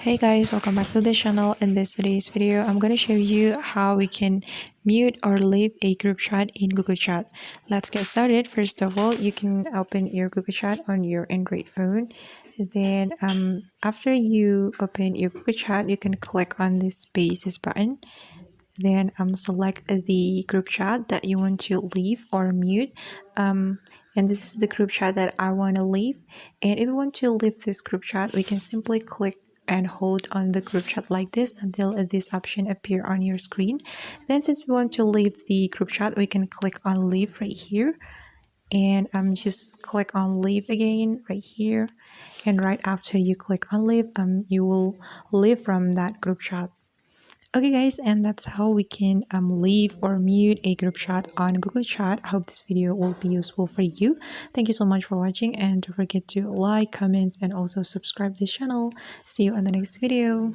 Hey guys, welcome back to the channel. In today's video, I'm going to show you how we can mute or leave a group chat in Google Chat. Let's get started. First of all, you can open your Google Chat on your Android phone. Then after you open your Google Chat, you can click on the spaces button. Then select the group chat that you want to leave or mute. And this is the group chat that I want to leave. And if we want to leave this group chat, we can simply click and hold on the group chat like this until this option appear on your screen. Then since we want to leave the group chat, we can click on leave right here, and just click on leave again right here. And right after you click on leave, you will leave from that group chat. Okay guys, and that's how we can leave or mute a group chat on Google Chat. I hope this video will be useful for you. Thank you so much for watching, and don't forget to like, comment, and also subscribe this channel. See you on the next video.